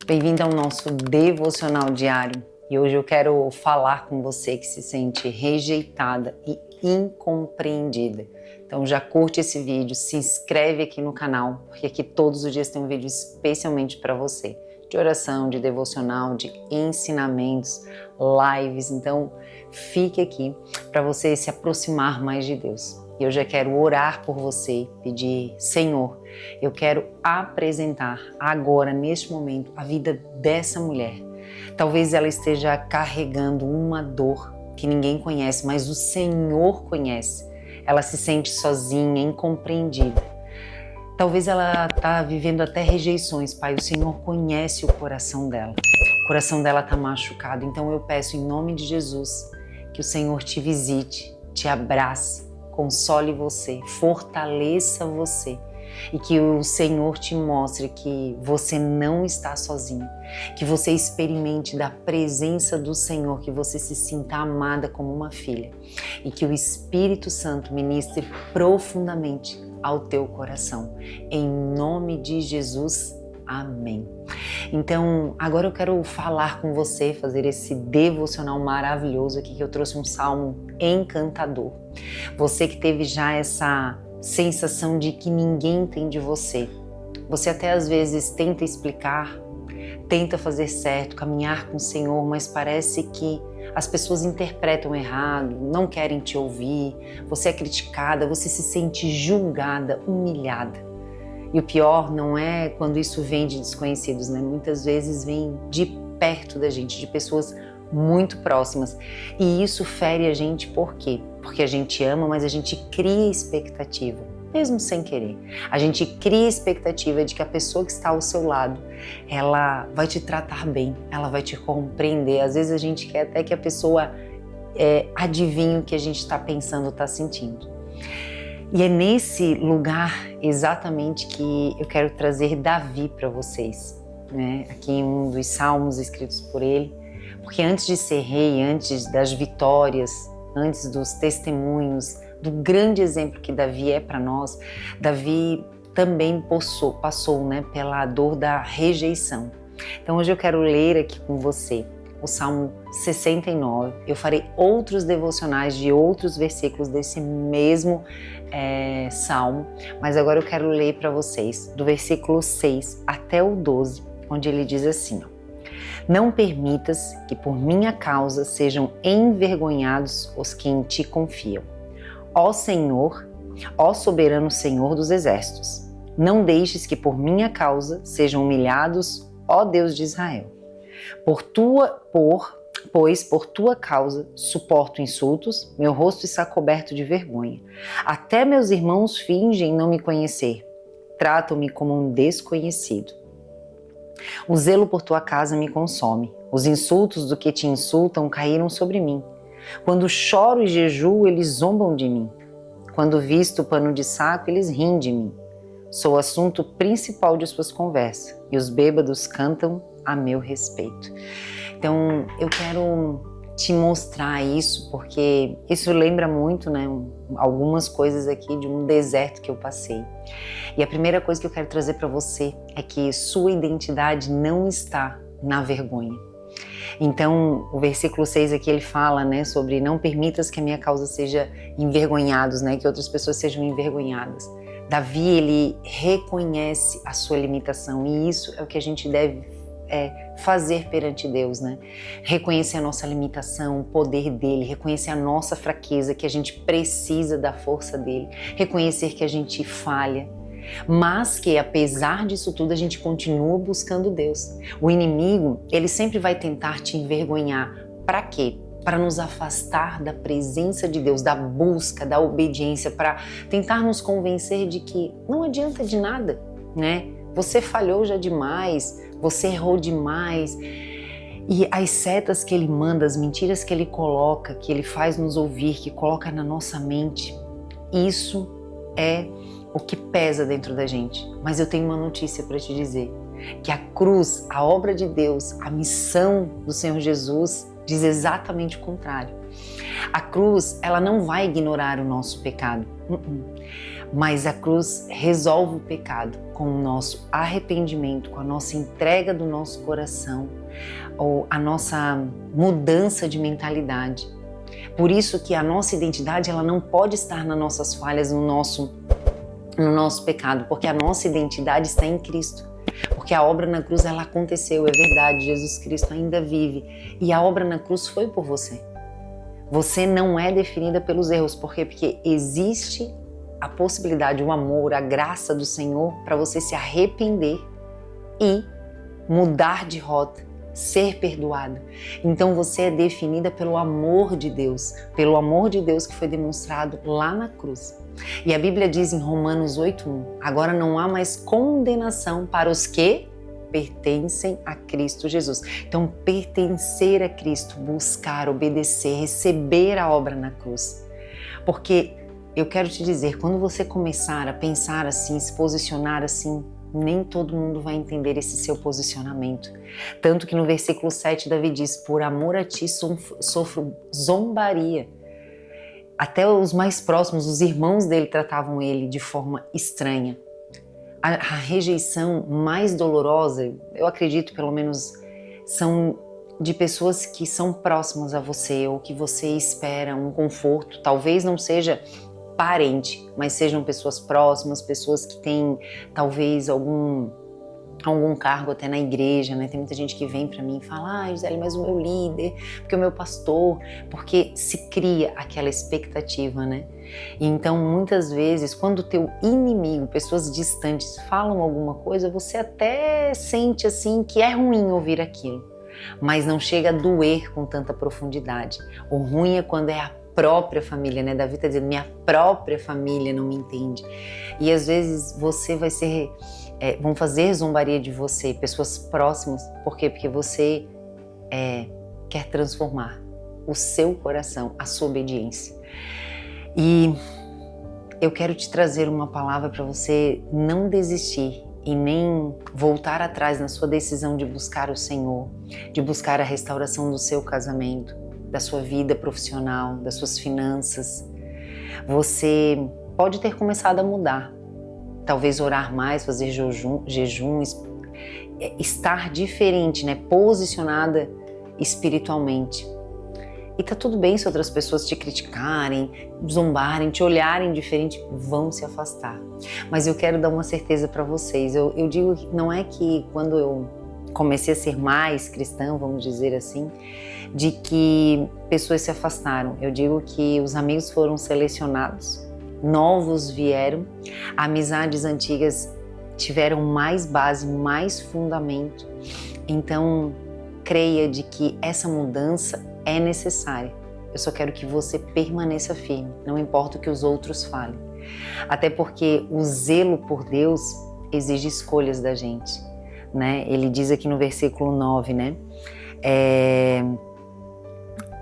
Bem-vindo ao nosso devocional diário. E hoje eu quero falar com você que se sente rejeitada e incompreendida. Então já curte esse vídeo, se inscreve aqui no canal, porque aqui todos os dias tem um vídeo especialmente para você. De oração, de devocional, de ensinamentos, lives. Então fique aqui para você se aproximar mais de Deus. E eu já quero orar por você, pedir, Senhor, eu quero apresentar agora, neste momento, a vida dessa mulher. Talvez ela esteja carregando uma dor que ninguém conhece, mas o Senhor conhece. Ela se sente sozinha, incompreendida. Talvez ela está vivendo até rejeições, Pai. O Senhor conhece o coração dela. O coração dela está machucado. Então eu peço em nome de Jesus que o Senhor te visite, te abrace, console você, fortaleça você e que o Senhor te mostre que você não está sozinho, que você experimente da presença do Senhor, que você se sinta amada como uma filha e que o Espírito Santo ministre profundamente ao teu coração. Em nome de Jesus, amém. Então, agora eu quero falar com você, fazer esse devocional maravilhoso aqui, que eu trouxe um salmo encantador. Você que teve já essa sensação de que ninguém entende você. Você até às vezes tenta explicar, tenta fazer certo, caminhar com o Senhor, mas parece que as pessoas interpretam errado, não querem te ouvir, você é criticada, você se sente julgada, humilhada. E o pior não é quando isso vem de desconhecidos, né? Muitas vezes vem de perto da gente, de pessoas muito próximas. E isso fere a gente por quê? Porque a gente ama, mas a gente cria expectativa, mesmo sem querer. A gente cria expectativa de que a pessoa que está ao seu lado, ela vai te tratar bem, ela vai te compreender. Às vezes a gente quer até que a pessoa adivinhe o que a gente está pensando, está sentindo. E é nesse lugar exatamente que eu quero trazer Davi para vocês, né? Aqui em um dos salmos escritos por ele, porque antes de ser rei, antes das vitórias, antes dos testemunhos, do grande exemplo que Davi é para nós, Davi também passou, né, pela dor da rejeição. Então hoje eu quero ler aqui com você o Salmo 69. Eu farei outros devocionais de outros versículos desse mesmo Salmo, mas agora eu quero ler para vocês do versículo 6 até o 12, onde ele diz assim: não permitas que por minha causa sejam envergonhados os que em ti confiam. Ó Senhor, ó soberano Senhor dos exércitos, não deixes que por minha causa sejam humilhados, ó Deus de Israel. Pois por tua causa suporto insultos, meu rosto está coberto de vergonha. Até meus irmãos fingem não me conhecer, tratam-me como um desconhecido. O zelo por tua casa me consome, os insultos do que te insultam caíram sobre mim. Quando choro e jejuo, eles zombam de mim. Quando visto pano de saco, eles riem de mim. Sou o assunto principal de suas conversas, e os bêbados cantam a meu respeito. Então, eu quero te mostrar isso, porque isso lembra muito, né, algumas coisas aqui de um deserto que eu passei. E a primeira coisa que eu quero trazer para você é que sua identidade não está na vergonha. Então, o versículo 6 aqui ele fala, né, sobre não permitas que a minha causa seja envergonhados, né, que outras pessoas sejam envergonhadas. Davi, ele reconhece a sua limitação e isso é o que a gente deve fazer perante Deus, né? Reconhecer a nossa limitação, o poder dele, reconhecer a nossa fraqueza, que a gente precisa da força dele, reconhecer que a gente falha, mas que apesar disso tudo a gente continua buscando Deus. O inimigo, ele sempre vai tentar te envergonhar. Para quê? Para nos afastar da presença de Deus, da busca, da obediência, para tentar nos convencer de que não adianta de nada, né? Você falhou já demais, você errou demais. E as setas que ele manda, as mentiras que ele coloca, que ele faz nos ouvir, que coloca na nossa mente, isso é o que pesa dentro da gente. Mas eu tenho uma notícia para te dizer, que a cruz, a obra de Deus, a missão do Senhor Jesus diz exatamente o contrário. A cruz, ela não vai ignorar o nosso pecado. Mas a cruz resolve o pecado com o nosso arrependimento, com a nossa entrega do nosso coração, ou a nossa mudança de mentalidade. Por isso que a nossa identidade ela não pode estar nas nossas falhas, no nosso pecado, porque a nossa identidade está em Cristo. Porque a obra na cruz ela aconteceu, é verdade, Jesus Cristo ainda vive. E a obra na cruz foi por você. Você não é definida pelos erros. Por quê? Porque existe a possibilidade, o amor, a graça do Senhor para você se arrepender e mudar de rota, ser perdoado. Então você é definida pelo amor de Deus que foi demonstrado lá na cruz. E a Bíblia diz em Romanos 8:1, agora não há mais condenação para os que pertencem a Cristo Jesus. Então pertencer a Cristo, buscar, obedecer, receber a obra na cruz. Porque eu quero te dizer, quando você começar a pensar assim, se posicionar assim, nem todo mundo vai entender esse seu posicionamento. Tanto que no versículo 7 Davi diz, por amor a ti sofro zombaria. Até os mais próximos, os irmãos dele tratavam ele de forma estranha. A rejeição mais dolorosa, eu acredito pelo menos, são de pessoas que são próximas a você ou que você espera um conforto. Talvez não seja parente, mas sejam pessoas próximas, pessoas que têm talvez algum cargo até na igreja, né? Tem muita gente que vem para mim e fala, Gisele, mas o meu líder, porque o meu pastor, porque se cria aquela expectativa, né? E então muitas vezes quando o teu inimigo, pessoas distantes falam alguma coisa, você até sente assim que é ruim ouvir aquilo, mas não chega a doer com tanta profundidade. O ruim é quando é a própria família, né? Davi está dizendo, minha própria família não me entende. E às vezes você vai ser, vão fazer zombaria de você, pessoas próximas. Por quê? Porque você quer transformar o seu coração, a sua obediência. E eu quero te trazer uma palavra para você não desistir e nem voltar atrás na sua decisão de buscar o Senhor, de buscar a restauração do seu casamento, da sua vida profissional, das suas finanças. Você pode ter começado a mudar, talvez orar mais, fazer jejuns, estar diferente, né? Posicionada espiritualmente. E tá tudo bem se outras pessoas te criticarem, zombarem, te olharem diferente, vão se afastar. Mas eu quero dar uma certeza para vocês. Eu digo que não é que quando eu comecei a ser mais cristã, vamos dizer assim, de que pessoas se afastaram. Eu digo que os amigos foram selecionados, novos vieram, amizades antigas tiveram mais base, mais fundamento. Então, creia de que essa mudança é necessária. Eu só quero que você permaneça firme, não importa o que os outros falem. Até porque o zelo por Deus exige escolhas da gente, né? Ele diz aqui no versículo 9, né?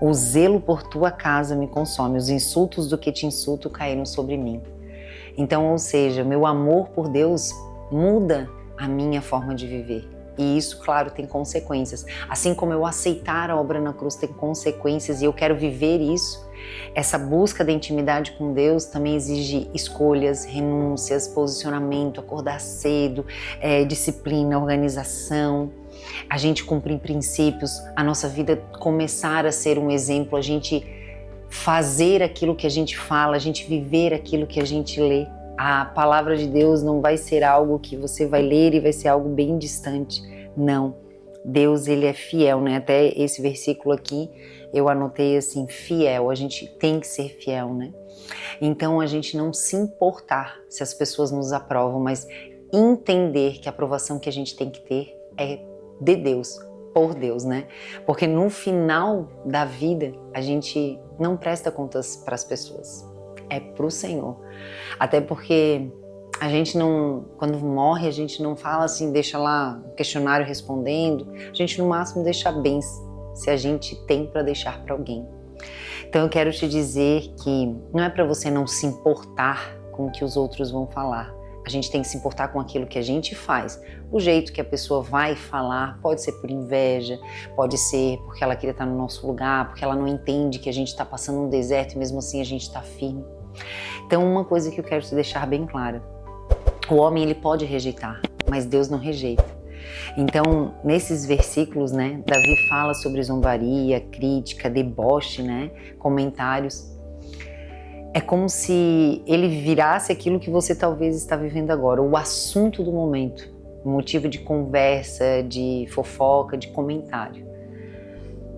O zelo por tua casa me consome, os insultos do que te insulto caíram sobre mim. Então, ou seja, meu amor por Deus muda a minha forma de viver. E isso, claro, tem consequências. Assim como eu aceitar a obra na cruz tem consequências e eu quero viver isso, essa busca da intimidade com Deus também exige escolhas, renúncias, posicionamento, acordar cedo, disciplina, organização. A gente cumprir princípios, a nossa vida começar a ser um exemplo, a gente fazer aquilo que a gente fala, a gente viver aquilo que a gente lê. A palavra de Deus não vai ser algo que você vai ler e vai ser algo bem distante. Não. Deus, ele é fiel, né? Até esse versículo aqui eu anotei assim, fiel. A gente tem que ser fiel, né? Então a gente não se importar se as pessoas nos aprovam, mas entender que a aprovação que a gente tem que ter é de Deus, por Deus, né? Porque no final da vida a gente não presta contas para as pessoas. É pro Senhor. Até porque a gente não, quando morre, a gente não fala assim, deixa lá o questionário respondendo, a gente no máximo deixa bens, se a gente tem para deixar para alguém. Então eu quero te dizer que não é para você não se importar com o que os outros vão falar. A gente tem que se importar com aquilo que a gente faz. O jeito que a pessoa vai falar pode ser por inveja, pode ser porque ela queria estar no nosso lugar, porque ela não entende que a gente está passando um deserto e mesmo assim a gente está firme. Então, uma coisa que eu quero te deixar bem clara: o homem ele pode rejeitar, mas Deus não rejeita. Então, nesses versículos, né, Davi fala sobre zombaria, crítica, deboche, né, comentários. É como se ele virasse aquilo que você talvez está vivendo agora, o assunto do momento, motivo de conversa, de fofoca, de comentário.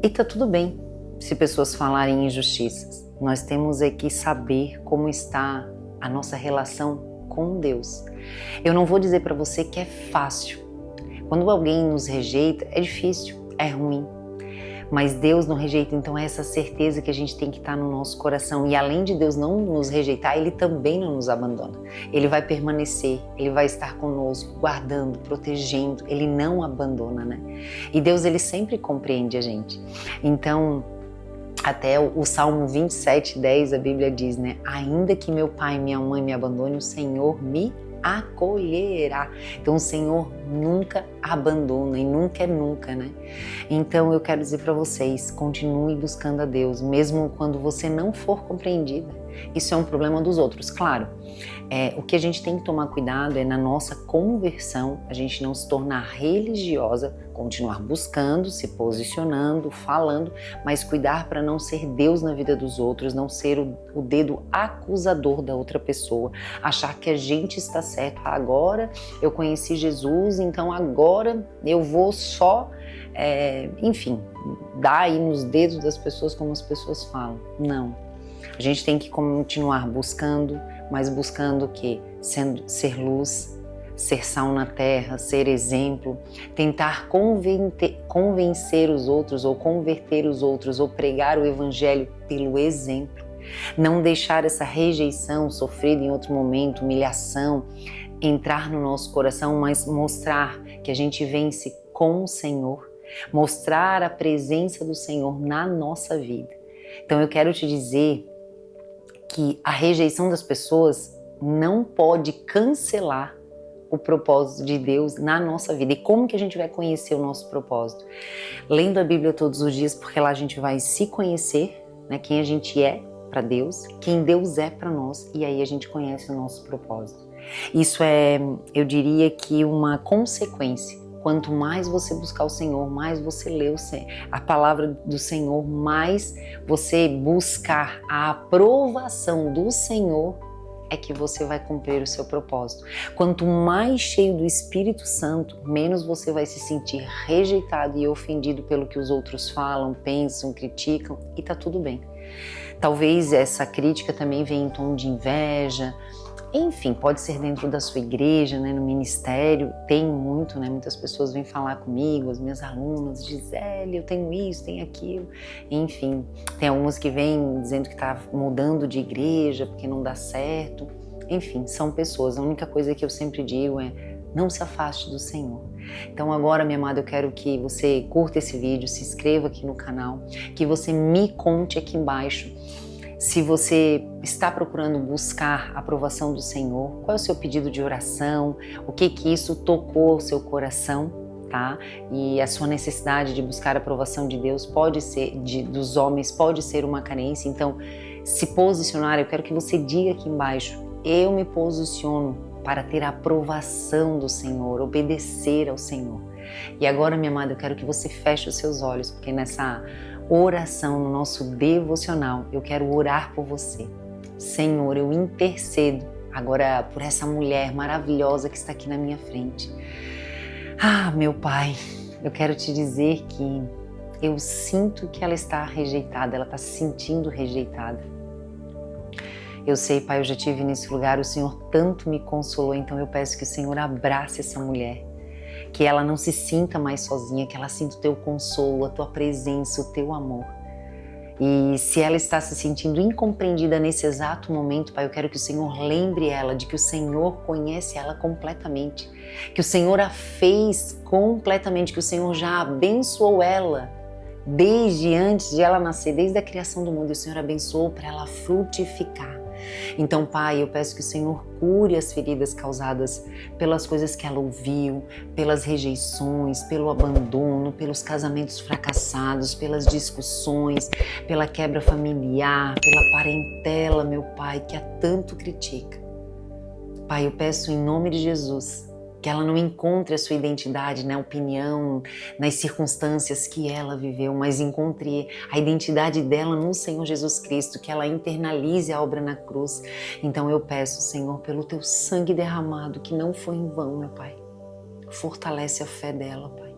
E tá tudo bem se pessoas falarem injustiças. Nós temos é que saber como está a nossa relação com Deus. Eu não vou dizer para você que é fácil. Quando alguém nos rejeita, é difícil, é ruim. Mas Deus não rejeita, então é essa certeza que a gente tem que estar no nosso coração. E além de Deus não nos rejeitar, Ele também não nos abandona. Ele vai permanecer, Ele vai estar conosco, guardando, protegendo. Ele não abandona, né? E Deus, Ele sempre compreende a gente. Então, até o Salmo 27:10, a Bíblia diz, né? Ainda que meu pai e minha mãe me abandonem, o Senhor me acolherá. Então o Senhor nunca abandona e nunca é nunca, né? Então eu quero dizer para vocês, continue buscando a Deus, mesmo quando você não for compreendida. Isso é um problema dos outros, claro. O que a gente tem que tomar cuidado é na nossa conversão, a gente não se tornar religiosa, continuar buscando, se posicionando, falando, mas cuidar para não ser Deus na vida dos outros, não ser o dedo acusador da outra pessoa, achar que a gente está certo. Agora eu conheci Jesus, então agora eu vou só, enfim, dar aí nos dedos das pessoas como as pessoas falam. Não. A gente tem que continuar buscando, mas buscando o quê? Ser luz, ser sal na terra, ser exemplo, tentar convencer os outros ou converter os outros ou pregar o evangelho pelo exemplo. Não deixar essa rejeição sofrida em outro momento, humilhação, entrar no nosso coração, mas mostrar que a gente vence com o Senhor, mostrar a presença do Senhor na nossa vida. Então eu quero te dizer que a rejeição das pessoas não pode cancelar o propósito de Deus na nossa vida. E como que a gente vai conhecer o nosso propósito? Lendo a Bíblia todos os dias, porque lá a gente vai se conhecer, né, quem a gente é para Deus, quem Deus é para nós, e aí a gente conhece o nosso propósito. Isso é, eu diria que uma consequência. Quanto mais você buscar o Senhor, mais você lê a palavra do Senhor, mais você buscar a aprovação do Senhor, é que você vai cumprir o seu propósito. Quanto mais cheio do Espírito Santo, menos você vai se sentir rejeitado e ofendido pelo que os outros falam, pensam, criticam, e tá tudo bem. Talvez essa crítica também venha em tom de inveja. Enfim, pode ser dentro da sua igreja, né, no ministério, tem muito, né, muitas pessoas vêm falar comigo, as minhas alunas, Gisele, eu tenho isso, tenho aquilo, enfim, tem algumas que vêm dizendo que está mudando de igreja porque não dá certo, enfim, são pessoas. A única coisa que eu sempre digo é: não se afaste do Senhor. Então agora, minha amada, eu quero que você curta esse vídeo, se inscreva aqui no canal, que você me conte aqui embaixo se você está procurando buscar a aprovação do Senhor, qual é o seu pedido de oração, o que isso tocou o seu coração, tá? E a sua necessidade de buscar a aprovação de Deus pode ser, dos homens, pode ser uma carência. Então, se posicionar, eu quero que você diga aqui embaixo: eu me posiciono para ter a aprovação do Senhor, obedecer ao Senhor. E agora, minha amada, eu quero que você feche os seus olhos, porque nessa oração, no nosso devocional, eu quero orar por você. Senhor, eu intercedo agora por essa mulher maravilhosa que está aqui na minha frente. Ah, meu Pai, eu quero te dizer que eu sinto que ela está rejeitada, ela está se sentindo rejeitada. Eu sei, Pai, eu já estive nesse lugar, o Senhor tanto me consolou, então eu peço que o Senhor abrace essa mulher, que ela não se sinta mais sozinha, que ela sinta o teu consolo, a tua presença, o teu amor. E se ela está se sentindo incompreendida nesse exato momento, Pai, eu quero que o Senhor lembre ela de que o Senhor conhece ela completamente, que o Senhor a fez completamente, que o Senhor já abençoou ela desde antes de ela nascer, desde a criação do mundo, e o Senhor abençoou para ela frutificar. Então, Pai, eu peço que o Senhor cure as feridas causadas pelas coisas que ela ouviu, pelas rejeições, pelo abandono, pelos casamentos fracassados, pelas discussões, pela quebra familiar, pela parentela, meu Pai, que a tanto critica. Pai, eu peço em nome de Jesus que ela não encontre a sua identidade na opinião, nas circunstâncias que ela viveu, mas encontre a identidade dela no Senhor Jesus Cristo, que ela internalize a obra na cruz. Então eu peço, Senhor, pelo teu sangue derramado, que não foi em vão, meu Pai. Fortalece a fé dela, Pai.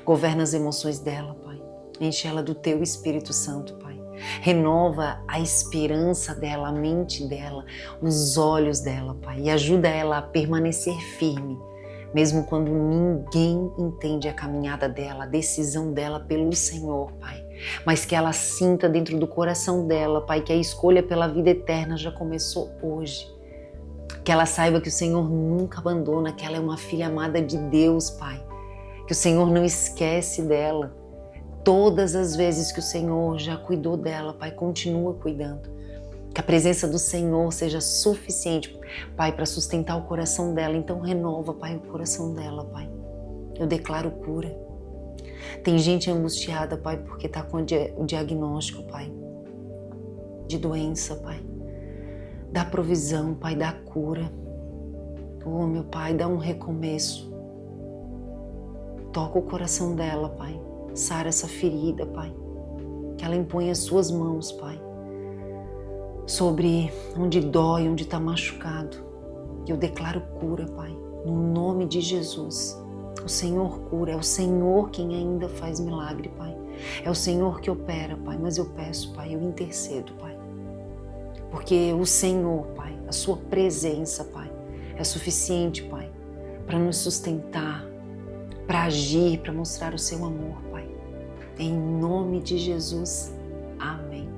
Governa as emoções dela, Pai. Enche ela do teu Espírito Santo, Pai. Renova a esperança dela, a mente dela, os olhos dela, Pai. E ajuda ela a permanecer firme, mesmo quando ninguém entende a caminhada dela, a decisão dela pelo Senhor, Pai. Mas que ela sinta dentro do coração dela, Pai, que a escolha pela vida eterna já começou hoje. Que ela saiba que o Senhor nunca abandona, que ela é uma filha amada de Deus, Pai. Que o Senhor não esquece dela. Todas as vezes que o Senhor já cuidou dela, Pai, continua cuidando. Que a presença do Senhor seja suficiente, Pai, para sustentar o coração dela. Então renova, Pai, o coração dela, Pai. Eu declaro cura. Tem gente angustiada, Pai, porque está com o diagnóstico, Pai, de doença, Pai. Dá provisão, Pai, dá cura. Oh, meu Pai, dá um recomeço. Toca o coração dela, Pai. Sara essa ferida, Pai. Que ela impõe as suas mãos, Pai, sobre onde dói, onde está machucado. Eu declaro cura, Pai, no nome de Jesus. O Senhor cura, é o Senhor quem ainda faz milagre, Pai. É o Senhor que opera, Pai, mas eu peço, Pai, eu intercedo, Pai. Porque o Senhor, Pai, a sua presença, Pai, é suficiente, Pai, para nos sustentar, para agir, para mostrar o seu amor, Pai. Em nome de Jesus, amém.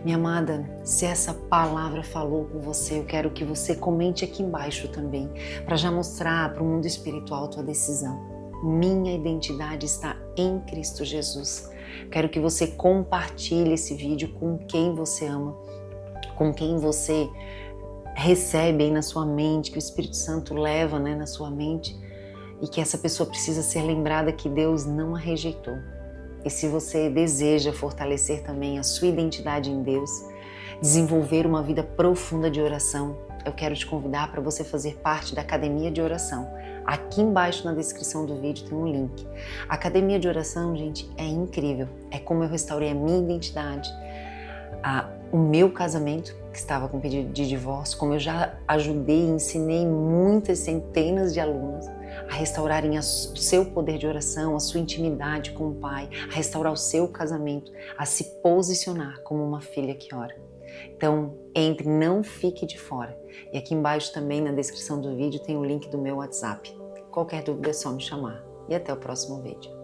Minha amada, se essa palavra falou com você, eu quero que você comente aqui embaixo também, para já mostrar para o mundo espiritual a tua decisão. Minha identidade está em Cristo Jesus. Quero que você compartilhe esse vídeo com quem você ama, com quem você recebe aí na sua mente, que o Espírito Santo leva, né, na sua mente, e que essa pessoa precisa ser lembrada que Deus não a rejeitou. E se você deseja fortalecer também a sua identidade em Deus, desenvolver uma vida profunda de oração, eu quero te convidar para você fazer parte da Academia de Oração. Aqui embaixo na descrição do vídeo tem um link. A Academia de Oração, gente, é incrível. É como eu restaurei a minha identidade, o meu casamento, que estava com pedido de divórcio, como eu já ajudei e ensinei muitas centenas de alunos a restaurarem o seu poder de oração, a sua intimidade com o Pai, a restaurar o seu casamento, a se posicionar como uma filha que ora. Então, entre, não fique de fora. E aqui embaixo também na descrição do vídeo tem o link do meu WhatsApp. Qualquer dúvida é só me chamar. E até o próximo vídeo.